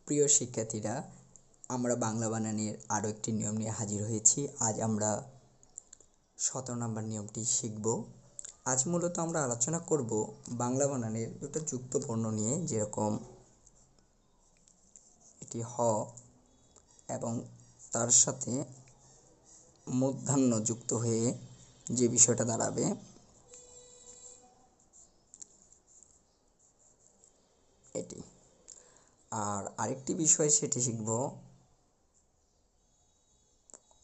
প্রিয় শিক্ষার্থীরা, আমরা বাংলা বানানের আরও একটি নিয়ম নিয়ে হাজির হয়েছি। আজ আমরা 17 নম্বর নিয়মটি শিখব। আজ মূলত আমরা আলোচনা করব বাংলা বানানের দুটো যুক্ত বর্ণ নিয়ে, যেরকম এটি হ এবং তার সাথে মূর্ধন্য যুক্ত হয়ে যে বিষয়টা দাঁড়াবে এটি। আর আরেকটি বিষয় সেটি শিখব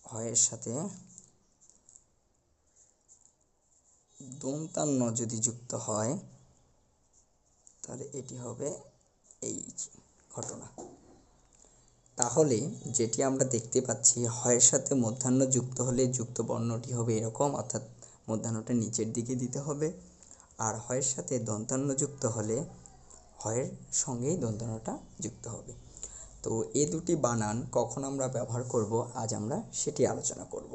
হয়ের সাথে দন্তান্ন যদি যুক্ত হয় তাহলে এটি হবে এই ঘটনা। তাহলে যেটি আমরা দেখতে পাচ্ছি, হয়ের সাথে মূর্ধন্য যুক্ত হলে যুক্ত বর্ণটি হবে এরকম, অর্থাৎ মূর্ধন্যটা নিচের দিকে দিতে হবে। আর হয়ের সাথে দন্তান্ন যুক্ত হলে হয়ের সঙ্গেই দন্তান্নটা যুক্ত হবে। তো এই দুটি বানান কখন আমরা ব্যবহার করব, আজ আমরা সেটি আলোচনা করব।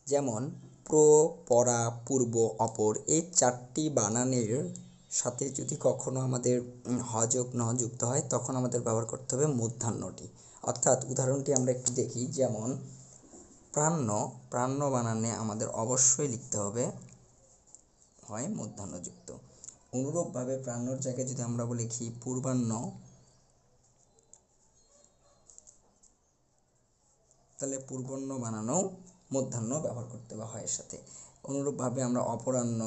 যেমন প্র, পরা, পূর্ব, অপর এই চারটি বানানের সাথে যদি কখনো আমাদের হ যোগ ন যুক্ত হয়, তখন আমাদের ব্যবহার করতে হবে মূর্ধন্যটি। অর্থাৎ উদাহরণটি আমরা একটু দেখি। যেমন প্রাণ্য, প্রাণ্য বানানে আমাদের অবশ্যই লিখতে হবে হয় মূর্ধন্য যুক্ত। অনুরূপভাবে প্রাণ্যর জায়গায় যদি আমরা লিখি পূর্বাহ্ন, তাহলে পূর্বাহ্ন বানানো মূর্ধন্য ব্যবহার করতে হবে হয়ের সাথে। অনুরূপভাবে আমরা অপরাহ্ন,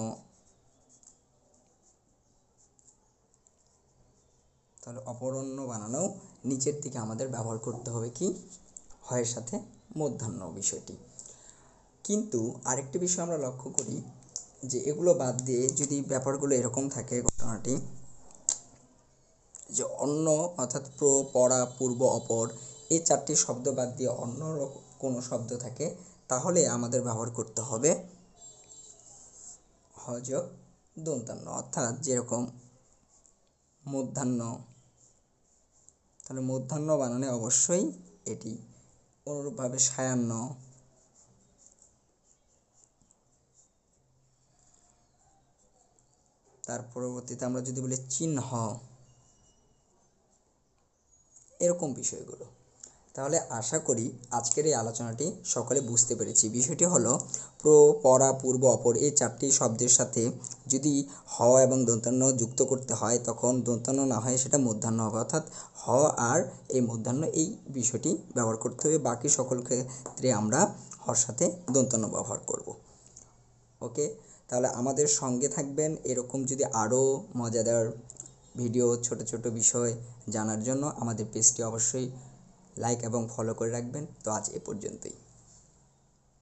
তাহলে অপরাহ্ন বানানো নিচের দিকে আমাদের ব্যবহার করতে হবে কি হয়ের সাথে মূর্ধন্য বিষয়টি। কিন্তু আরেকটি বিষয় আমরা লক্ষ্য করি যে এগুলো বাদ দিয়ে যদি ব্যাপারগুলো এরকম থাকে, ঘটনাটি যে অন্য, অর্থাৎ প্র, পরা, পূর্ব, অপর এই চারটি শব্দ বাদ দিয়ে অন্য কোনো শব্দ থাকে, তাহলে আমাদের ব্যবহার করতে হবে হ যোগ দন্তান্ন। অর্থাৎ যেরকম মূর্ধন্য, তাহলে মূর্ধন্য বানানে অবশ্যই এটি। অনুরূপভাবে সায়াহ্ন, তার পরবর্তীতে আমরা যদি বলি চিহ্ন, এরকম বিষয়গুলো। তাহলে আশা করি আজকের এই আলোচনাটি সকলে বুঝতে পেরেছি। বিষয়টি হলো প্র, পরা, পূর্ব, অপর এই চারটি শব্দের সাথে যদি হ এবং দন্তান্ন যুক্ত করতে হয়, তখন দন্তান্ন না হয় সেটা মূর্ধন্য হবে। অর্থাৎ হ আর এই মূর্ধন্য এই বিষয়টি ব্যবহার করতে হবে। বাকি সকল ক্ষেত্রে আমরা হর সাথে দন্তান্ন ব্যবহার করব। ওকে, তাহলে আমাদের সঙ্গে থাকবেন। এরকম যদি আরও মজাদার ভিডিও, ছোট ছোট বিষয় জানার জন্য আমাদের পেজটি অবশ্যই লাইক এবং ফলো করে রাখবেন। তো আজ এ পর্যন্তই।